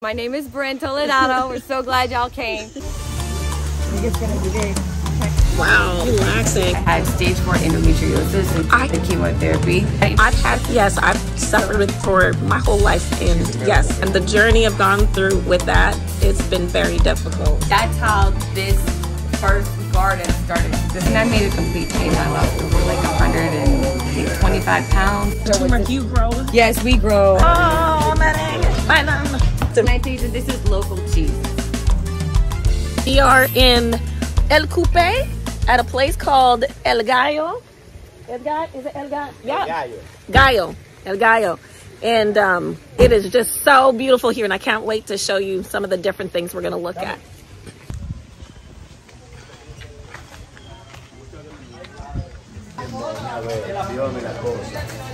My name is Brent Toledano. We're so glad y'all came. Wow, relaxing. I had stage 4 endometriosis and the chemotherapy. I've suffered with for my whole life, and yes, and the journey I've gone through with that, it's been very difficult. That's how this first garden started. And I made a complete change. I lost over like 125 pounds. Turmeric, you grow? Yes, we grow. Oh, This is local cheese. We are in El Coupe at a place called El Gallo. Is it El Gallo? Yeah. Gallo. El Gallo. And it is just so beautiful here, and I can't wait to show you some of the different things we're going to look at.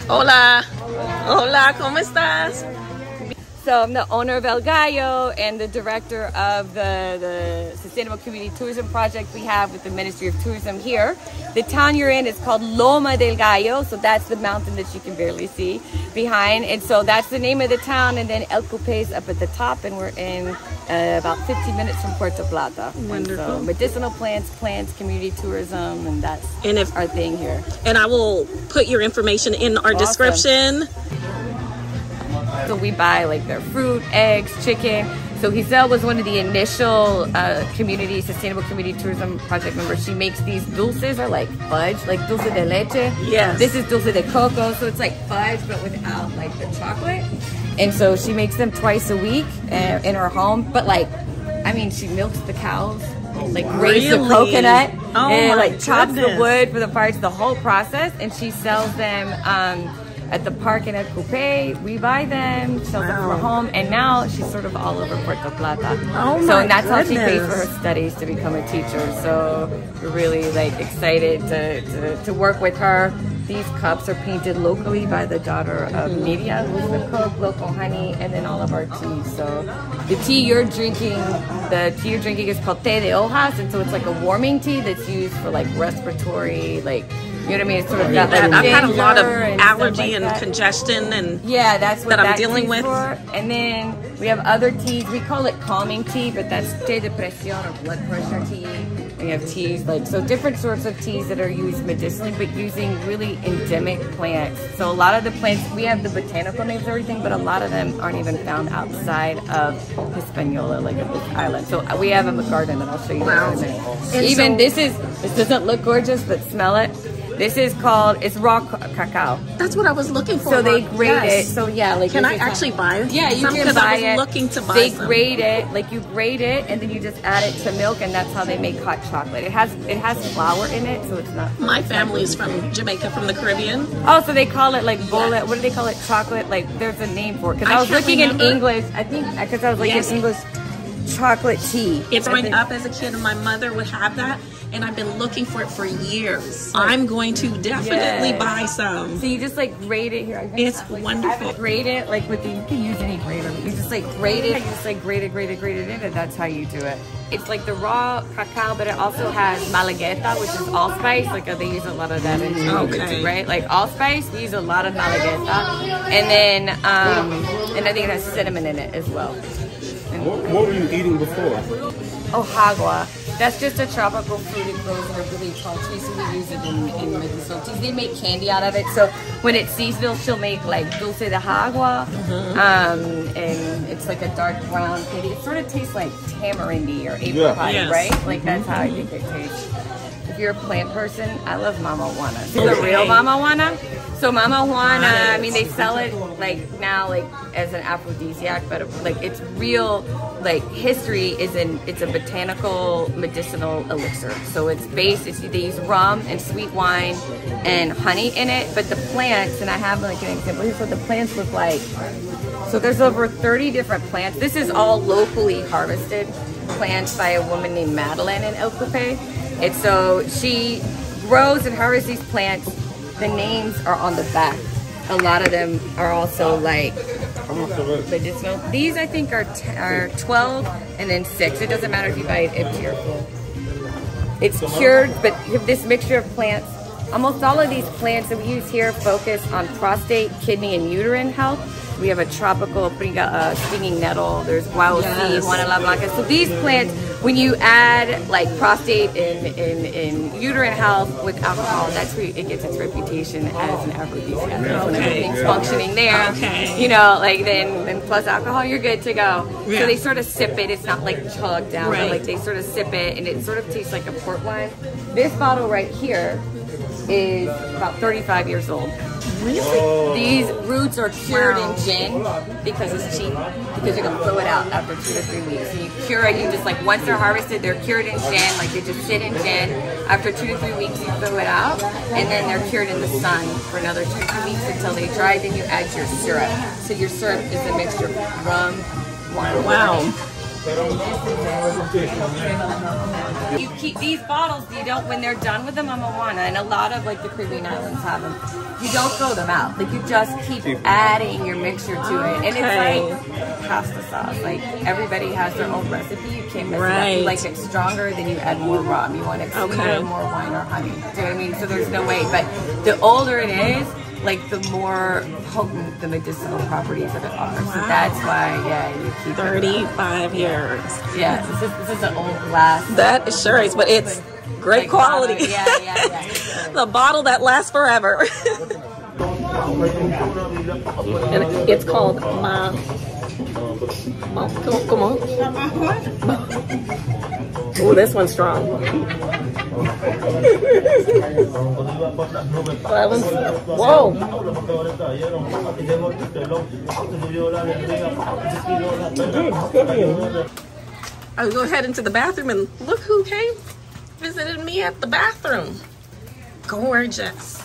Hola. Hola, ¿cómo estás? So I'm the owner of El Gallo and the director of the Sustainable Community Tourism Project we have with the Ministry of Tourism here. The town you're in is called Loma del Gallo, so that's the mountain that you can barely see behind. And so that's the name of the town, and then El Coupe is up at the top, and we're in about 15 minutes from Puerto Plata. Wonderful. And so medicinal plants, community tourism, and that's our thing here. And I will put your information in our description. So we buy like their fruit, eggs, chicken. So Giselle was one of the initial Sustainable Community Tourism Project members. She makes these dulces, or like fudge, like dulce de leche. Yes. This is dulce de coco, so it's like fudge but without like the chocolate. And so she makes them twice a week in her home. But like, I mean, she milks the cows, like raise the coconut, and like chops the wood for the parts, the whole process, and she sells them at the park in El Coupe. We buy them, sells them for home, and now she's sort of all over Puerto Plata. And that's how she pays for her studies to become a teacher. So we're really like excited to work with her. These cups are painted locally by the daughter of Nidia, who's the cook, local honey, and then all of our teas. So the tea you're drinking is called té de hojas, and so it's like a warming tea that's used for like respiratory, like, you know what I mean? It's sort of got like I've had a lot of and allergy like and congestion, and yeah, that's what I'm dealing with. And then we have other teas. We call it calming tea, but that's té de presión, or blood pressure tea. We have teas, like, so different sorts of teas that are used medicinally, but using really endemic plants. So a lot of the plants, we have the botanical names and everything, but a lot of them aren't even found outside of Hispaniola, like a big island. So we have a garden that I'll show you in a minute. Even this doesn't look gorgeous, but smell it. This is called, it's raw cacao. That's what I was looking for. So they grate it. So yeah, like, can I actually buy it? Yeah, you can buy it. I was looking to buy They grate it, like you grate it, and then you just add it to milk, and that's how they make hot chocolate. It has flour in it, so it's not. My family is from Jamaica, from the Caribbean. Oh, so they call it like bullet. What do they call it? Chocolate. Like there's a name for it. Because I was looking in English. I think because I was looking in English. Chocolate tea. It's growing up as a kid, and my mother would have that, and I've been looking for it for years. I'm going to definitely buy some. So you just like grate it here. It's wonderful. Grate it like you can use any grater. You just like grate it. You just like grate it in, and that's how you do it. It's like the raw cacao, but it also has malagueta, which is allspice. Like they use a lot of that in too, right? Like allspice, we use a lot of malagueta, and then and I think it has cinnamon in it as well. What were you eating before? Hagua. That's just a tropical fruit. It grows in a really tall tree, so we use it in medicinal teas. They make candy out of it. So when it's seasonal, she'll make like dulce de agua, and it's like a dark brown candy. It sort of tastes like tamarindy or apricot, right? Like that's how I think it tastes. If you're a plant person, I love Mama Juana. This is a real Mama Juana. So Mama Juana, I mean, they sell it like now, like as an aphrodisiac, but like it's real, like history it's a botanical medicinal elixir. So it's they use rum and sweet wine and honey in it, but the plants, and I have like an example here, so the plants look like, so there's over 30 different plants. This is all locally harvested plants by a woman named Madeline in El Coupe. And so she grows and harvests these plants. The names are on the back. A lot of them are also like medicinal. These I think are 12 and then 6. It doesn't matter if you buy it empty or full. It's cured, but this mixture of plants, almost all of these plants that we use here focus on prostate, kidney, and uterine health. We have a tropical stinging nettle. There's guau seed, Juana la Blanca. So these plants, when you add like prostate and uterine health with alcohol, that's where it gets its reputation as an aphrodisiac. So when everything's functioning there, you know, like then plus alcohol, you're good to go. Yeah. So they sort of sip it. It's not like chugged down, but like they sort of sip it, and it sort of tastes like a port wine. This bottle right here is about 35 years old. Really? These roots are cured in gin because it's cheap, because you can throw it out after 2 to 3 weeks. And you cure it, you just like, once they're harvested, they're cured in gin, like they just sit in gin. After 2 to 3 weeks, you throw it out, and then they're cured in the sun for another 2 to 3 weeks until they dry. Then you add your syrup. So your syrup is a mixture of rum, wine. Wow. You keep these bottles, you don't, when they're done with the mama Juana, and a lot of like the Caribbean islands have them, you don't throw them out. Like you just keep adding your mixture to it. And it's like pasta sauce. Like everybody has their own recipe. You can't mess it up. You like it stronger, then you add more rum. You want it sweeter, more wine or honey. Do you know what I mean? So there's no way. But the older it is, like the more potent the medicinal properties of it are. So that's why, you keep 35 years. Yeah, this is an old glass. That sure is, but it's great like quality. Yeah. The bottle that lasts forever. And it's called come on. Oh, this one's strong. Whoa. I'll go ahead into the bathroom and look who came visited me at the bathroom. Gorgeous.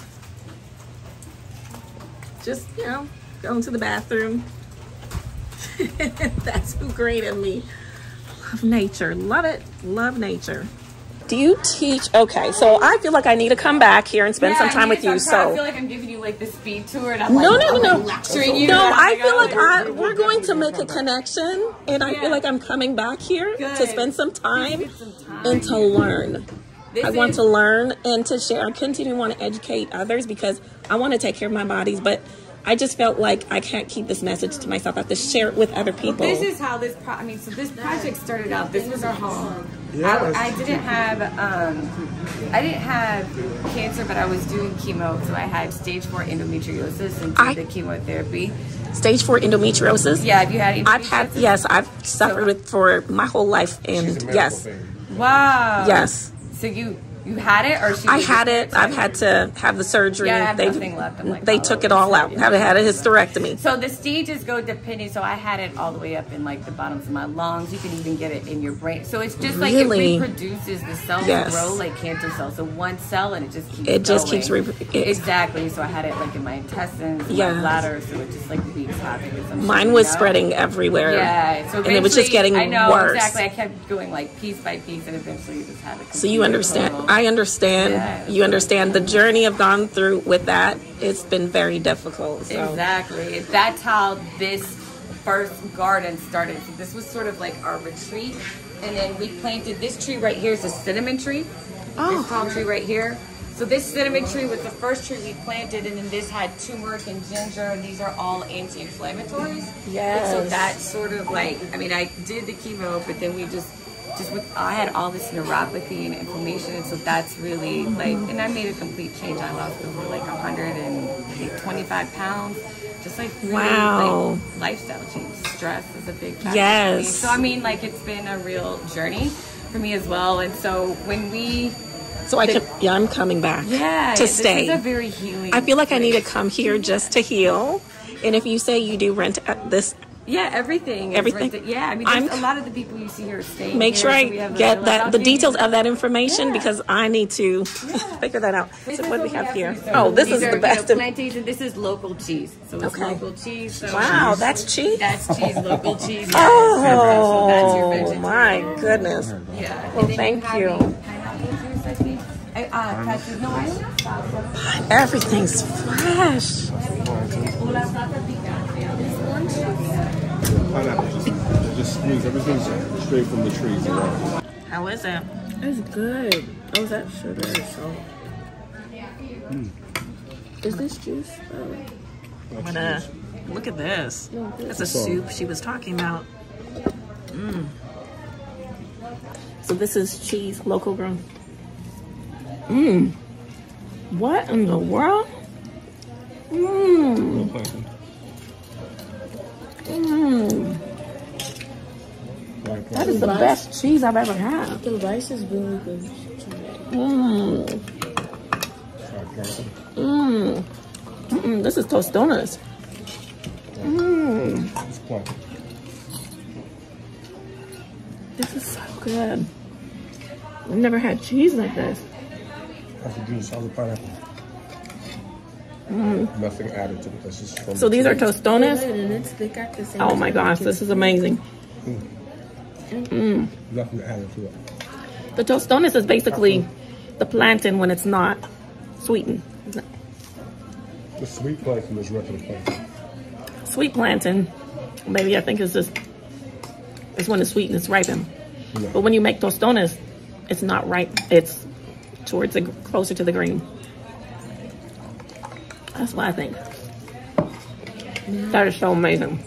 Just, you know, going to the bathroom. That's who greeted me. Love nature. Love it. Love nature. Do you teach? Okay, so I feel like I need to come back here and spend some time with you. So I feel like I'm giving you like the speed tour, and I'm no, lecturing you. No, I feel like we're going to make a connection, and I feel like I'm coming back here to spend some time and to learn. I want to learn and to share. I continue to want to educate others because I want to take care of my bodies, but I just felt like I can't keep this message to myself. I have to share it with other people. This is how this so this project started out. This was our home. I didn't have cancer, but I was doing chemo, so I had stage 4 endometriosis and did the chemotherapy. Stage 4 endometriosis? Yeah, have you had endometriosis? I've suffered with for my whole life, and yes. Wow. Yes. So you had it, or I had it. I've had to have the surgery. Yeah, I have nothing left. I'm like, they took it all out. I've had a hysterectomy. So the stages go depending. So I had it all the way up in like the bottoms of my lungs. You can even get it in your brain. So it's just like it reproduces. The cells grow like cancer cells. So one cell and it just keeps exactly. So I had it like in my intestines, my bladder. So it just like wreaks havoc. Mine was spreading everywhere. Yeah. So and it was just getting worse. I know exactly. I kept going like piece by piece, and eventually it just had it. So you understand. I understand. Yeah, you understand the journey I've gone through with that. It's been very difficult. So. Exactly. That's how this first garden started. So this was sort of like our retreat. And then we planted this tree right here is a cinnamon tree. This tall tree right here. So this cinnamon tree was the first tree we planted, and then this had turmeric and ginger, and these are all anti-inflammatories. Yes. So that's sort of like, I mean, I did the chemo, but then we I had all this neuropathy and inflammation, and so that's really like, and I made a complete change. I lost over like 125 pounds, just like really like lifestyle change. Stress is a big factor for me. So I mean, like it's been a real journey for me as well. And so when I'm coming back. To stay. This is a very healing. I feel like I need to come here just to heal. And if you say you do rent this. Yeah, everything. Yeah, I mean, a lot of the people you see here are staying. Make sure I get the details of that information because I need to figure that out. So what do we have here? This is the best. Plantains, and this is local cheese. So it's local cheese. So wow, that's cheese? That's cheese, local cheese. Yeah. Oh, so that's your vegetarian. My goodness. Yeah. Well, thank you. Everything's fresh. Just squeeze. Everything's straight from the trees. How is it? It's good. Oh, is that sugar or salt? Is this juice? I'm gonna Look at this. No, That's a soup she was talking about. Mm. So this is cheese, local grown. Mmm. What in the world? Mmm. Mmm. That is the best cheese I've ever had. The rice is really good. Mmm. Mmm. Mm-mm, this is tostones. Mmm. This is so good. I've never had cheese like this. That's the juice, all the pineapple. Nothing added to it. This is from So these are tostones? They got the same. Oh my gosh, this is amazing. Nothing added to it. The tostones is basically the plantain when it's not sweetened. The sweet plantain is regular plantain. Sweet plantain, maybe I think it's when it's sweet and it's ripened. Yeah. But when you make tostones, it's not ripe. It's towards the closer to the green. That's what I think. That is so amazing.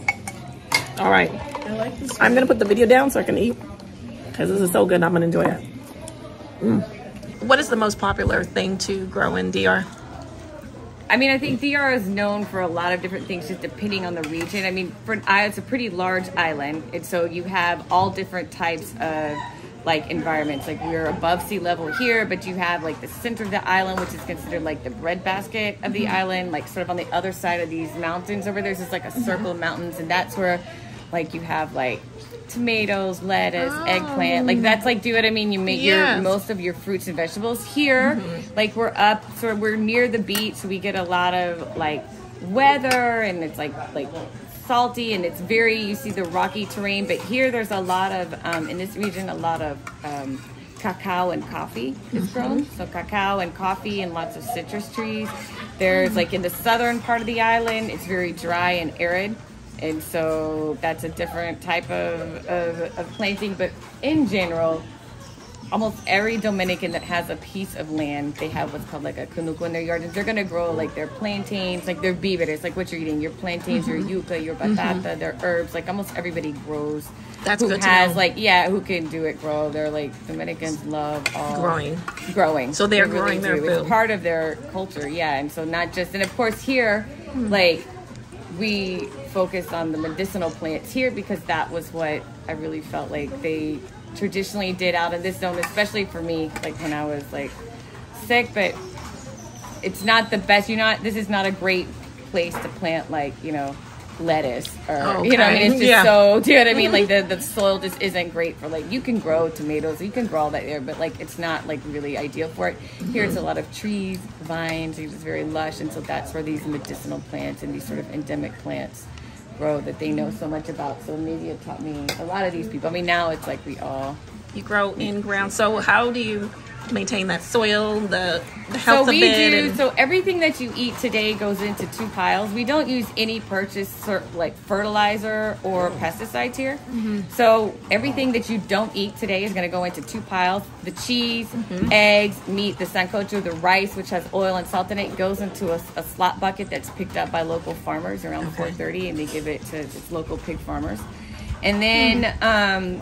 All right, I like this. I'm gonna put the video down so I can eat because this is so good. And I'm gonna enjoy it. What is the most popular thing to grow in DR? I mean, I think DR is known for a lot of different things, just depending on the region. I mean, for an island, it's a pretty large island, and so you have all different types of like environments. Like we're above sea level here, but you have like the center of the island, which is considered like the breadbasket of the island. Like sort of on the other side of these mountains over there's just like a circle of mountains, and that's where like you have like tomatoes, lettuce, eggplant. Like that's like, do you know what I mean? You make your most of your fruits and vegetables here. Like we're up, so we're near the beach, so we get a lot of like weather, and it's like salty, and it's very, you see the rocky terrain. But here there's a lot of in this region a lot of cacao and coffee is grown. So cacao and coffee and lots of citrus trees. There's like in the southern part of the island, it's very dry and arid. And so that's a different type of planting. But in general, almost every Dominican that has a piece of land, they have what's called like a canuco in their yard. And they're going to grow like their plantains, like their víveres, like what you're eating, your plantains, your yuca, your batata, their herbs. Like almost everybody grows. That's who good to has know. like, yeah, who can do it grow. They're like, Dominicans love all growing. So they're They growing really their do. food. It's part of their culture, yeah. And so not just, and of course here, like, we focus on the medicinal plants here because that was what I really felt like they traditionally did out in this zone, especially for me, like when I was like sick. But it's not the best. This is not a great place to plant like, lettuce or, you know what I mean? It's just so, do you know what I mean? Like the soil just isn't great for like, you can grow tomatoes, you can grow all that there, but like it's not like really ideal for it. Here it's a lot of trees, vines, it's just very lush. And so that's where these medicinal plants and these sort of endemic plants grow that they know so much about. So maybe it taught me a lot of these people. I mean, now it's like You grow in ground. So how do you maintain that soil, the health of it? So everything that you eat today goes into 2 piles. We don't use any purchased like fertilizer or pesticides here. So everything that you don't eat today is going to go into 2 piles. The cheese, eggs, meat, the sancocho, the rice, which has oil and salt in it, goes into a slot bucket that's picked up by local farmers around 4:30, and they give it to local pig farmers. And then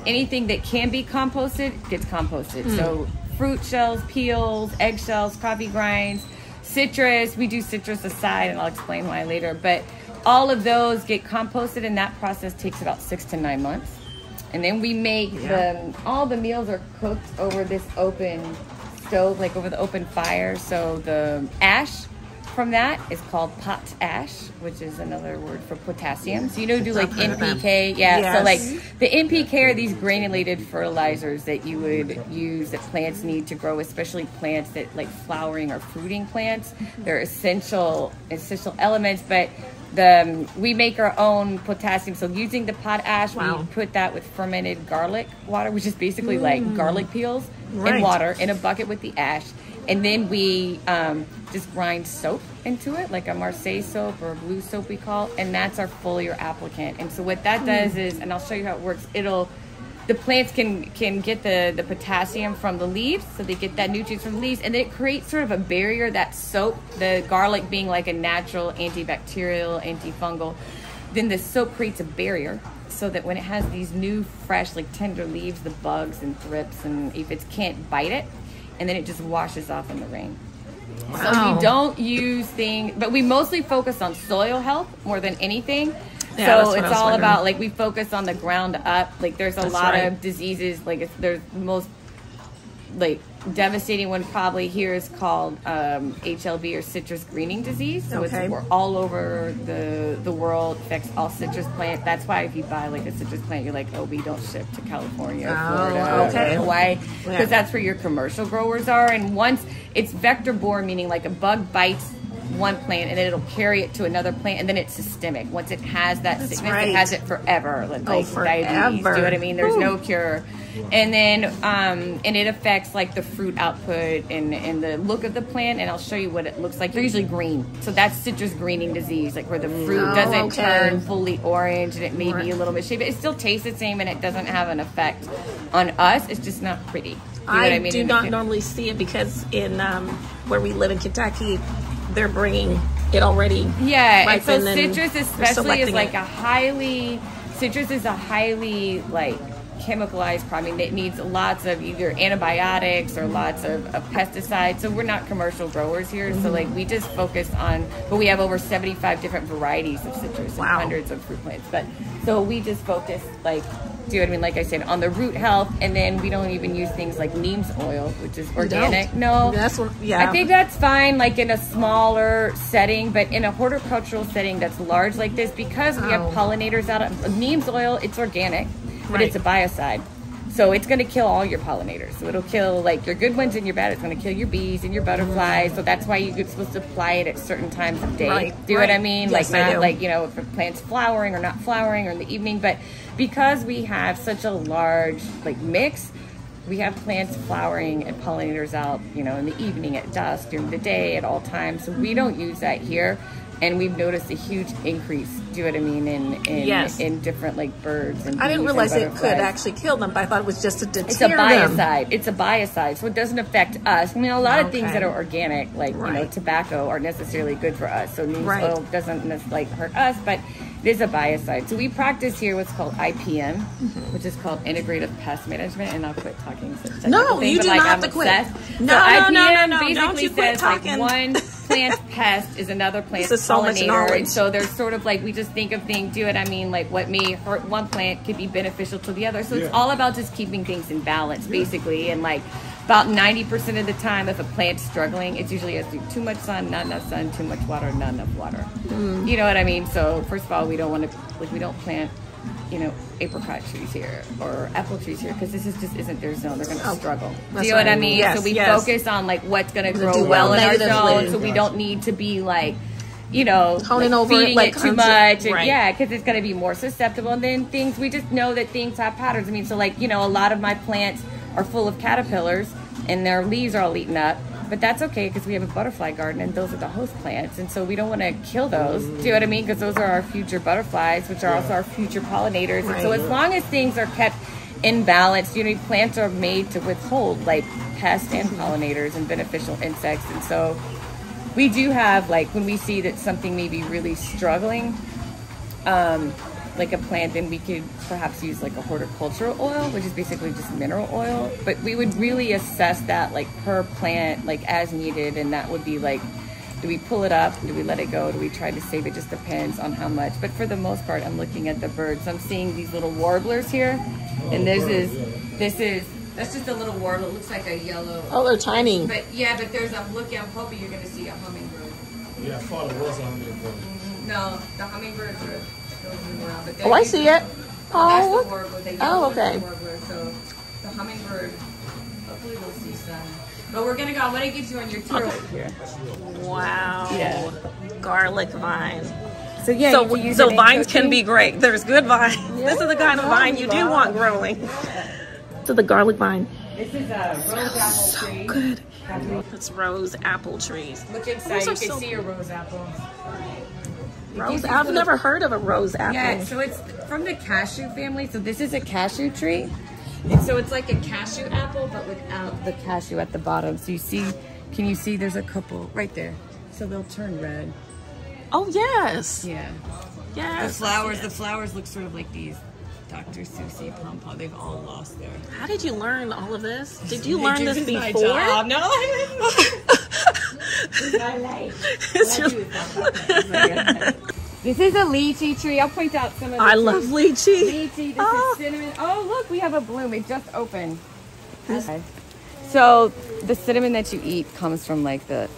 anything that can be composted gets composted. So fruit shells, peels, eggshells, coffee grinds, citrus. We do citrus aside, and I'll explain why later. But all of those get composted, and that process takes about 6 to 9 months. And then we make all the meals are cooked over this open stove, like over the open fire. So the ash from that is called pot ash, which is another word for potassium. So do like NPK. So like the NPK are these granulated fertilizers that you would use that plants need to grow, especially plants that like flowering or fruiting plants. They're essential elements, but we make our own potassium. So using the pot ash, we put that with fermented garlic water, which is basically like garlic peels and water in a bucket with the ash. And then we just grind soap into it, like a Marseille soap or a blue soap we call, and that's our foliar applicant. And so what that does is, and I'll show you how it works, the plants can get the potassium from the leaves, so they get that nutrients from the leaves, and then it creates sort of a barrier, that soap, the garlic being like a natural antibacterial, antifungal, then the soap creates a barrier so that when it has these new, fresh, like tender leaves, the bugs and thrips and aphids can't bite it, and then it just washes off in the rain. Wow. So we don't use things, but we mostly focus on soil health more than anything. Yeah, so it's all about, like, we focus on the ground up. Like, there's a lot of diseases. Like, there's the most, like, devastating one probably here is called HLB, or citrus greening disease. So we're all over the world. It affects all citrus plants. That's why if you buy like a citrus plant, you're like, oh, we don't ship to California, Florida, or Hawaii, because that's where your commercial growers are. And once it's vector borne, meaning like a bug bites one plant and then it'll carry it to another plant, and then it's systemic. Once it has that sickness, it has it forever. Like diabetes, do you know what I mean? There's no cure. And then and it affects like the fruit output and the look of the plant, and I'll show you what it looks like. They're usually green, so that's citrus greening disease, like where the fruit doesn't turn fully orange and it may be a little misshapen. It still tastes the same and it doesn't have an effect on us. It's just not pretty. You know what I mean? Do not normally see it because in where we live in Kentucky, they're bringing it already. Yeah, and so citrus especially is like citrus is a highly like chemicalized problem. It needs lots of either antibiotics or lots of pesticides. So we're not commercial growers here. So like we just focus on, but we have over 75 different varieties of citrus and hundreds of fruit plants. But so we just focus, like, do you know what I mean? Like I said, on the root health, and then we don't even use things like neem oil, which is organic. No, that's what, I think that's fine, like in a smaller setting, but in a horticultural setting that's large like this, because we have pollinators out of neem oil, it's organic, but it's a biocide. So it's going to kill all your pollinators. So it'll kill like your good ones and your bad. It's going to kill your bees and your butterflies. So that's why you're supposed to apply it at certain times of day. Do you know what I mean? Yes, like not like, you know, if a plant's flowering or not flowering, or in the evening. But because we have such a large like mix, we have plants flowering and pollinators out, you know, in the evening, at dusk, during the day, at all times. So we don't use that here. And we've noticed a huge increase, do you know what I mean, in different like birds and bees. I didn't realize it could actually kill them, but I thought it was just to deter them. It's a biocide. It's a biocide, so it doesn't affect us. I mean, a lot of things that are organic, like you know, tobacco, aren't necessarily good for us. So neem oil doesn't like hurt us, but it is a biocide. So we practice here what's called IPM, which is called Integrative Pest Management. And I'll quit talking. No, you do not have to quit. No, don't you quit talking. Like one plant pest is another plant pollinator, and so there's sort of like, we just think of things, do it, I mean, like what may hurt one plant could be beneficial to the other. So it's all about just keeping things in balance, basically. And like about 90% of the time, if a plant's struggling, it's usually has too much sun, not enough sun, too much water, not enough water. You know what I mean? So first of all, we don't want to, like, we don't plant, you know, apricot trees here or apple trees here, because this is just isn't their zone. They're going to struggle. Do you know what I mean? Yes, so we focus on like what's going to grow well in our zone, so we don't need to be like, you know, honing over feeding it too much. And, because it's going to be more susceptible. And then things, we just know that things have patterns. I mean, so like, you know, a lot of my plants are full of caterpillars and their leaves are all eaten up. But that's okay, because we have a butterfly garden and those are the host plants. And so we don't want to kill those. Do you know what I mean? Because those are our future butterflies, which are also our future pollinators. And so as long as things are kept in balance, you know, plants are made to withhold like pests and pollinators and beneficial insects. And so we do have, like, when we see that something may be really struggling, like a plant, then we could perhaps use like a horticultural oil, which is basically just mineral oil. But we would really assess that like per plant, like as needed. And that would be like, do we pull it up? Do we let it go? Do we try to save it? Just depends on how much. But for the most part, I'm looking at the birds. I'm seeing these little warblers here. And that's just a little warbler. It looks like a yellow. Oh, they're tiny. But yeah, but there's, I'm hoping you're going to see a hummingbird. Yeah, I thought it was a hummingbird. No, the hummingbirds are... Oh, I see it. Oh, okay. So the hummingbird, hopefully we'll see some. But we're gonna go. I'm gonna get you on your tour here. Wow. Yeah. Garlic vine. So yeah. So vines can be great. There's good vines. Yeah. This is the kind of vine you do want growing. So the garlic vine. This is a rose apple tree. So good. It's rose apple trees. Look inside. You can see a rose apple. Rose apple? I've never heard of a rose apple. Yeah, so it's from the cashew family. So this is a cashew tree. And so it's like a cashew apple, but without the cashew at the bottom. So you see, can you see there's a couple right there? So they'll turn red. Oh, yes. Yeah. Yes. The flowers look sort of like these Dr. Susie pom-pom. They've all lost their... How did you learn all of this? Did you learn this before? My job. No, my life. This is a lychee tree. I'll point out some of the I love lychee. Lychee, this is cinnamon. Oh, look, we have a bloom. It just opened. Okay. So the cinnamon that you eat comes from like the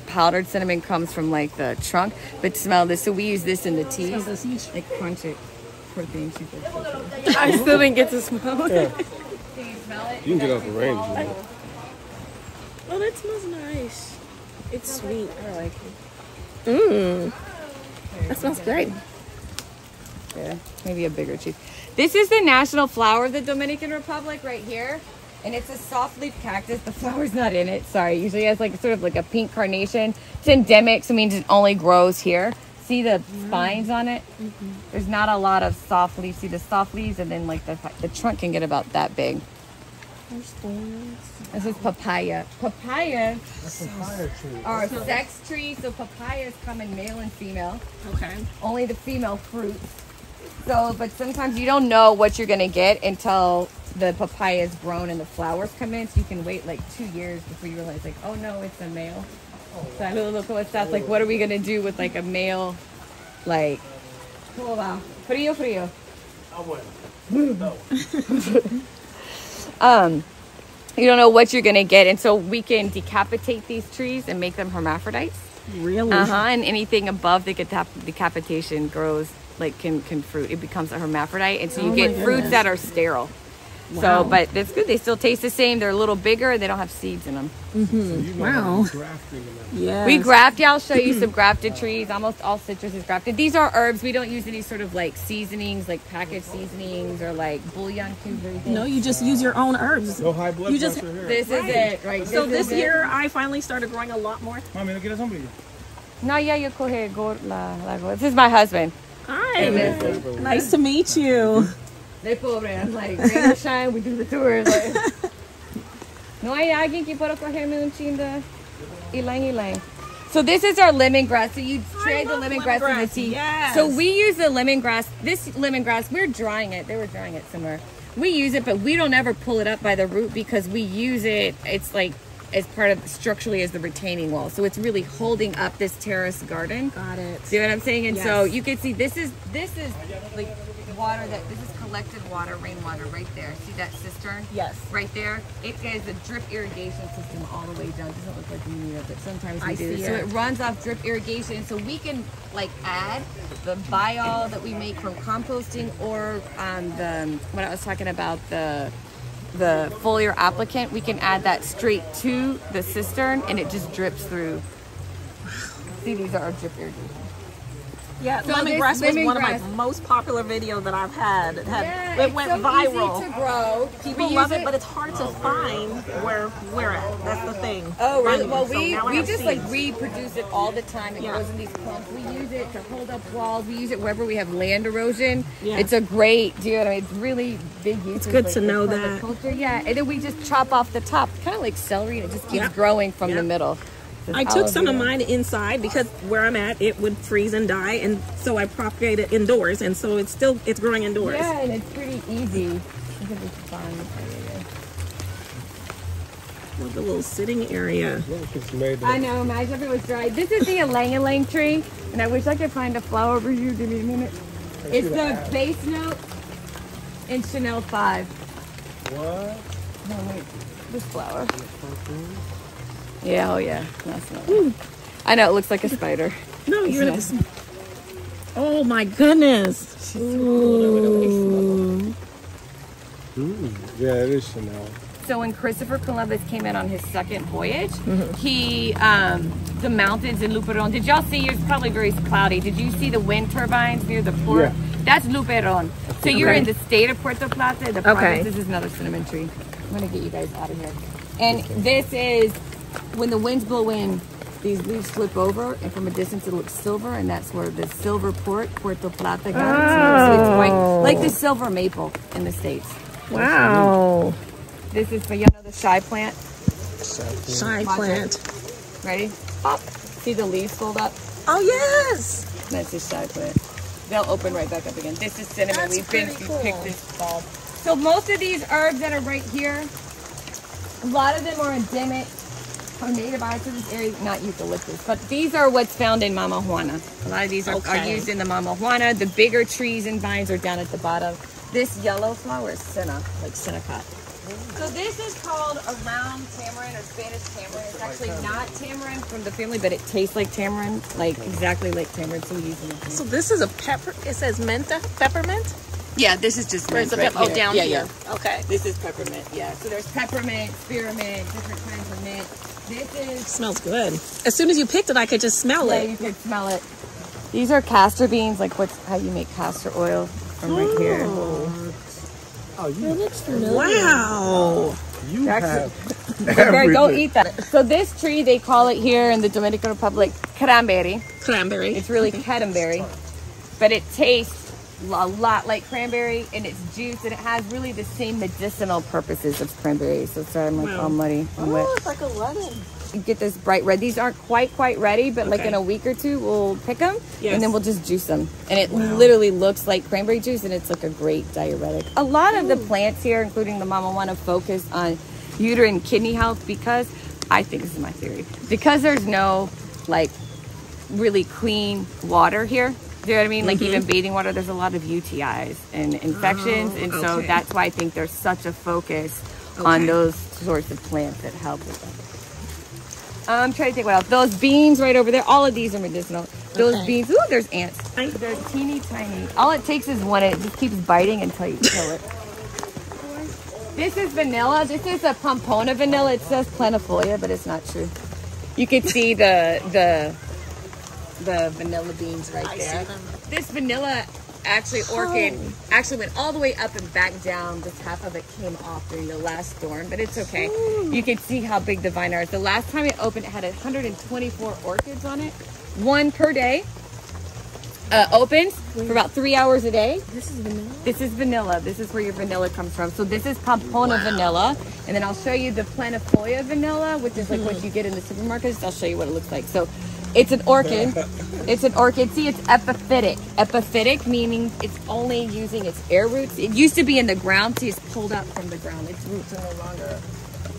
powdered cinnamon comes from like the trunk. But smell this. So we use this in the tea. Like crunch it. Poor thing. I still didn't get to smell it. Yeah. Can you smell it? You can get off the range. You know. Oh, that smells nice. It's sweet. I like it. Mmm. That smells great. Yeah, maybe a bigger tree. This is the national flower of the Dominican Republic right here. And it's a soft leaf cactus. The flower's not in it. Sorry. Usually it has like sort of like a pink carnation. It's endemic, so it means it only grows here. See the spines on it? There's not a lot of soft leaves. See the soft leaves, and then like the trunk can get about that big. There's thorns. This is papaya. Papaya That's a fire tree. are sex trees, so papayas come in male and female. Okay. Only the female fruits. So, but sometimes you don't know what you're gonna get until the papaya is grown and the flowers come in. So you can wait like 2 years before you realize, like, oh no, it's a male. So I look what's that. Like, what are we gonna do with like a male? Like, oh wow, frío, frío. You don't know what you're gonna get, and so we can decapitate these trees and make them hermaphrodites. Really? And anything above the decapitation grows, like can fruit. It becomes a hermaphrodite, and so you get fruits that are sterile. Wow. So, but that's good. They still taste the same. They're a little bigger. They don't have seeds in them. So you know Wow. Yeah. We graft. Yeah, I'll show you some grafted trees. Almost all citrus is grafted. These are herbs. We don't use any sort of like seasonings, like packaged seasonings or like bouillon cubes or anything. No, you just use your own herbs. No high blood pressure here. This is it, right? So this year, I finally started growing a lot more. Mami, no quieres somebody? No, yeah, you coge la gorda. This is my husband. Hi. Nice to meet you. They're pobre. I'm like, rain or shine, we do the tours. Like, no hay alguien que pueda cogerme un chin de ylang. So this is our lemongrass. So you trade the lemongrass in the tea. Yes. So we use the lemongrass. This lemongrass, we're drying it. They were drying it somewhere. We use it, but we don't ever pull it up by the root because we use it. It's like as part of structurally as the retaining wall. So it's really holding up this terrace garden. Got it. See what I'm saying? And yes. so you can see this is like water that this is collected water, rainwater right there. See that cistern? Yes. Right there. It is a drip irrigation system all the way down. It doesn't look like we need it, but sometimes we do. So it runs off drip irrigation. So we can like add the biol that we make from composting or what I was talking about, the foliar applicant, we can add that straight to the cistern and it just drips through. See, these are our drip irrigation. Yeah, so lemongrass was one of my most popular videos that I've had. It went viral. Easy to grow. People love it, but it's hard to find where at. That's the thing. Oh, really? Well, we just like reproduce it all the time. It grows in these clumps. We use it to hold up walls. We use it wherever we have land erosion. Yeah. It's a great deal. I mean, it's really big use. It's good to know that. Yeah, and then we just chop off the top, kind of like celery, and it just keeps growing from the middle. I took some of mine inside because where I'm at, it would freeze and die, and so I propagated it indoors, and so it's growing indoors. Yeah, and it's pretty easy. It's fun. Look, a little sitting area. I know, imagine if it was dry. This is the ylang tree, and I wish I could find a flower for you. Give me a minute. It's the base note in Chanel 5. What? No, wait. This flower. Yeah, oh yeah. That's not I know, it looks like a spider. No, you're nice. Oh my goodness. Ooh. Yeah, it is Chanel. So when Christopher Columbus came in on his second voyage, he, the mountains in Luperon, did y'all see, it's probably very cloudy, did you see the wind turbines near the port? Yeah. That's Luperon. So you're in the state of Puerto Plata, the province. This is another cinnamon tree. I'm gonna get you guys out of here. And this is, when the winds blow in, these leaves flip over, and from a distance it looks silver, and that's where the silver port, Puerto Plata, got its name. So it's white, like the silver maple in the States. Wow. This is for, you know, the shy plant. Shy plant. Ready? Pop. See the leaves fold up? Oh, yes. That's a shy plant. they'll open right back up again. This is cinnamon. That's We've cool. picked this bulb. So most of these herbs that are right here, a lot of them are endemic or native to this area, not eucalyptus, but these are what's found in Mama Juana. A lot of these are used in the Mama Juana. The bigger trees and vines are down at the bottom. This yellow flower is senna, like senna. So this is called a round tamarind or Spanish tamarind. It's actually not tamarind from the family, but it tastes like tamarind, like exactly like tamarind. So we use it. So this is a pepper. It says menta, peppermint. Yeah, this is just mint right here. Down here. Yeah. Okay. This is peppermint. Yeah. So there's peppermint, spearmint, different kinds of mint. This is. Smells good. As soon as you picked it, I could just smell it. Yeah, you could smell it. These are castor beans, like how you make castor oil from right here. Oh, you looks familiar. Wow. You have Go eat that. So this tree, they call it here in the Dominican Republic cranberry. Cranberry. It's really cranberry, but it tastes a lot like cranberry, and it's juice, and it has really the same medicinal purposes of cranberry. So sorry, I'm like all muddy and wet. It's like a lemon. You get this bright red. These aren't quite ready, but like in a week or two, we'll pick them, and then we'll just juice them. And it literally looks like cranberry juice, and it's like a great diuretic. A lot of the plants here, including the Mama Juana, focus on uterine kidney health because, I think this is my theory, because there's no like really clean water here. Do you know what I mean? Like even bathing water, there's a lot of UTIs and infections. And so that's why I think there's such a focus on those sorts of plants that help with that. I'm trying to think what else. Those beans right over there, all of these are medicinal. Those beans, ooh, there's ants. They're teeny tiny. All it takes is one, it just keeps biting until you kill it. This is vanilla. This is a Pompona vanilla. It says planifolia, but it's not true. You can see the vanilla beans right there. This vanilla orchid went all the way up and back down. Just half of it came off during the last storm, but it's okay. You can see how big the vine is. The last time it opened, it had 124 orchids on it, one per day. Opens for about 3 hours a day. This is vanilla? This is vanilla. This is where your vanilla comes from. So this is Pompona vanilla. And then I'll show you the planifolia vanilla, which is like what you get in the supermarkets. I'll show you what it looks like. So it's an orchid. It's an orchid. See, it's epiphytic. Epiphytic meaning it's only using its air roots. It used to be in the ground. See, it's pulled up from the ground. Its roots are no longer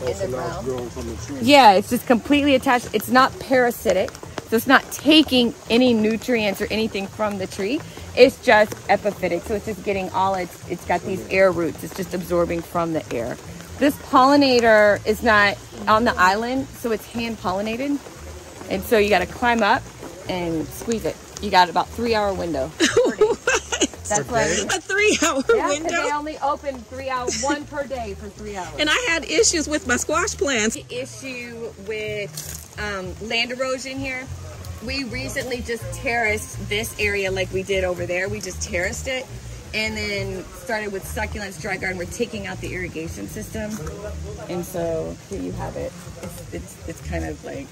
in the ground. Growing from the tree. Yeah, it's just completely attached. It's not parasitic. So it's not taking any nutrients or anything from the tree. It's just epiphytic. So it's just getting all it's got these air roots. It's just absorbing from the air. This pollinator is not on the island, so it's hand pollinated. And so you got to climb up and squeeze it. You got about 3 hour window. That's why a 3 hour window. They only open 3 hours, one per day for 3 hours. And I had issues with my squash plants. The issue with land erosion here. We recently just terraced this area like we did over there. We just terraced it and then started with succulents, dry garden. We're taking out the irrigation system. And so here you have it. It's kind of like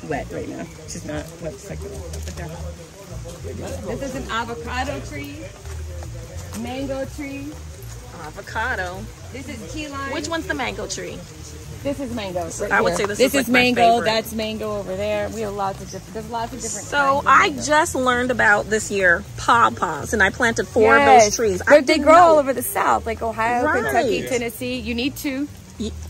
wet right now. It's just not wet succulent. This is an avocado tree, mango tree. Avocado. This is key lime. Which one's the mango tree? This is mango. Right I would here. say this is like mango. My favorite. That's mango over there. We have lots of different. There's lots of different. So kinds of I mango. just learned about this year pawpaws, and I planted 4 of those trees. They grow all over the South, like Ohio, Kentucky, Tennessee. You need 2.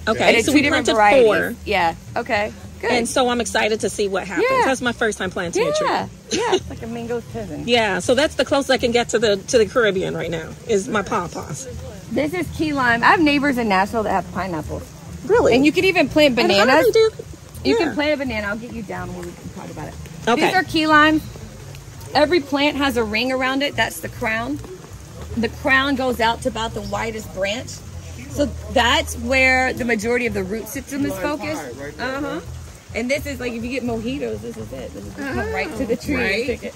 Okay, and so two we different planted varieties. 4. Yeah. Okay. Good. And so I'm excited to see what happens. Yeah. That's my first time planting a tree. Yeah. It's like a mango cousin. Yeah, so that's the closest I can get to the Caribbean right now is my pawpaws. This is key lime. I have neighbors in Nashville that have pineapples. Really? And you can even plant bananas. And how do they do? You can plant a banana. I'll get you down where we can talk about it. Okay. These are key lime. Every plant has a ring around it. That's the crown. The crown goes out to about the widest branch. So that's where the majority of the root system is focused. And this is like, if you get mojitos, this is it. This is come right to the tree and pick it.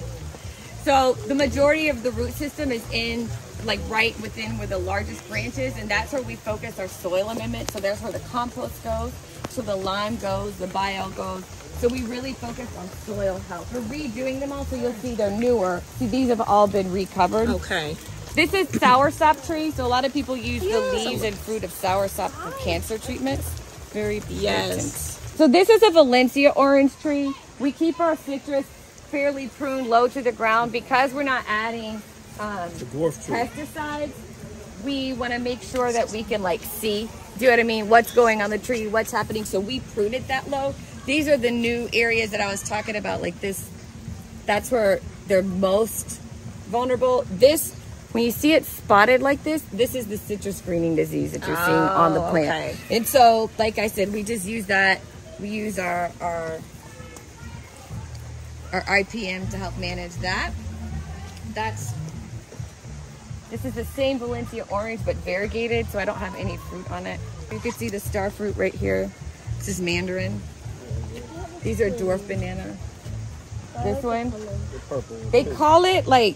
So the majority of the root system is in, like right within where the largest branch is, and that's where we focus our soil amendment. So there's where the compost goes, so the lime goes, the bio goes. So we really focus on soil health. We're redoing them all, so you'll see they're newer. See, these have all been recovered. Okay. This is soursop tree. So a lot of people use the leaves and fruit of soursop for cancer treatments. Very potent. Yes. So this is a Valencia orange tree. We keep our citrus fairly pruned low to the ground because we're not adding The dwarf tree. pesticides. We want to make sure that we can like see, do you know what I mean, what's going on the tree, what's happening. So we prune it that low. These are the new areas that I was talking about, like this. That's where they're most vulnerable. This, when you see it spotted like this is the citrus greening disease that you're seeing on the plant. Okay. And so, like I said, we just use that. We use our IPM to help manage that. This is the same Valencia orange, but variegated, so I don't have any fruit on it. You can see the star fruit right here. This is mandarin. These are dwarf banana. This one, they call it like,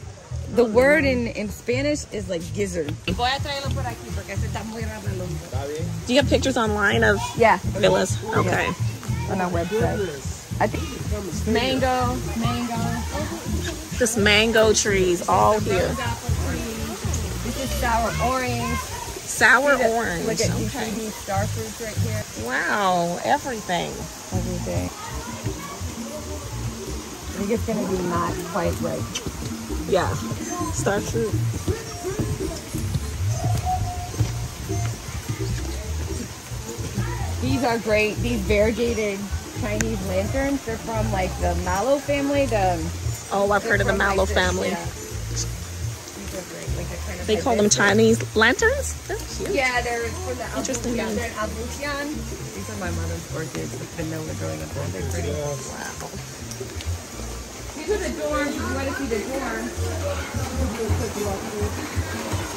the word in Spanish is like gizzard. Do you have pictures online of villas? Okay. On our website. I think mango. Just mango trees all here. This is sour orange. Sour orange. Look at Okay. these star fruits right here. Wow, everything. Everything. I think it's gonna be not quite right. Yeah, star fruit. These are great. These variegated Chinese lanterns. They're from like the mallow family. Oh, I've heard of the mallow family. Yeah. These are great. Like kind of They call them Chinese lanterns? They're cute. Yeah, they're from the Interesting Albuquerque. names. They're in Albuquerque. These are my mother's orchids. The vanilla growing up there. They're pretty. Wow. These are the dorms. If you want to see the dorms.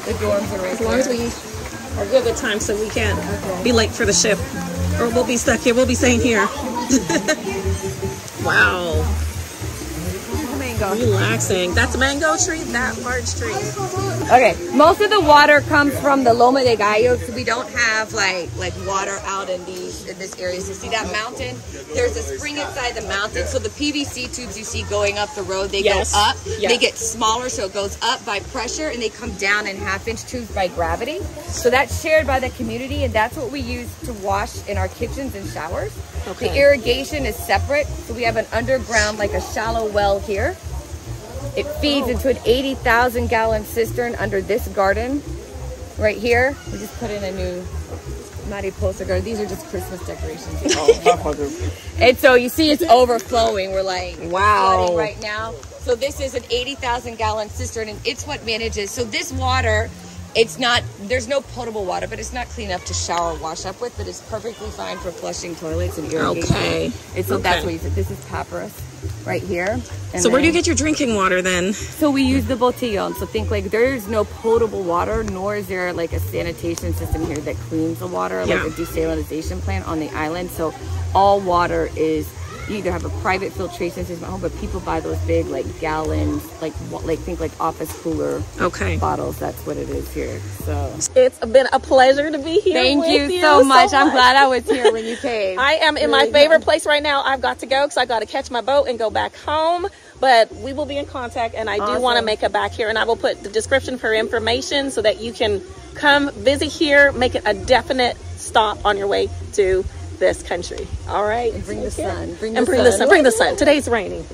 The dorms are right As long as we are good with time so we can't be late for the ship. Or we'll be stuck here. We'll be staying here. Wow. mango. Relaxing. That's a mango tree? That large tree? Okay, most of the water comes from the Loma de Gallo, so we don't have like water out in this area. So see that mountain? There's a spring inside the mountain. So the PVC tubes you see going up the road, they go up. Yeah. They get smaller, so it goes up by pressure, and they come down in half-inch tubes by gravity. So that's shared by the community, and that's what we use to wash in our kitchens and showers. Okay. The irrigation is separate, so we have an underground, like a shallow well here. It feeds into an 80,000 gallon cistern under this garden right here. We just put in a new mariposa garden. These are just Christmas decorations. And so you see it's overflowing. We're like flooding right now. So this is an 80,000 gallon cistern, and it's what manages. So this water, it's not, there's no potable water, but it's not clean enough to shower or wash up with, but it's perfectly fine for flushing toilets and irrigation. Okay. And so that's what you said. This is papyrus right here. And so where do you get your drinking water then? So we use the botellon. So think like there's no potable water, nor is there like a sanitation system here that cleans the water, like a desalinization plant on the island. So all water is, you either have a private filtration system at home, but people buy those big like gallons, like think like office cooler bottles. That's what it is here. So it's been a pleasure to be here. Thank you so much. I'm glad I was here when you came. I am in my favorite place right now. I've got to go because I got to catch my boat and go back home. But we will be in contact, and I do want to make it back here, and I will put the description for information so that you can come visit here, make it a definite stop on your way to this country. All right. And bring the sun. Bring the sun. Today's raining.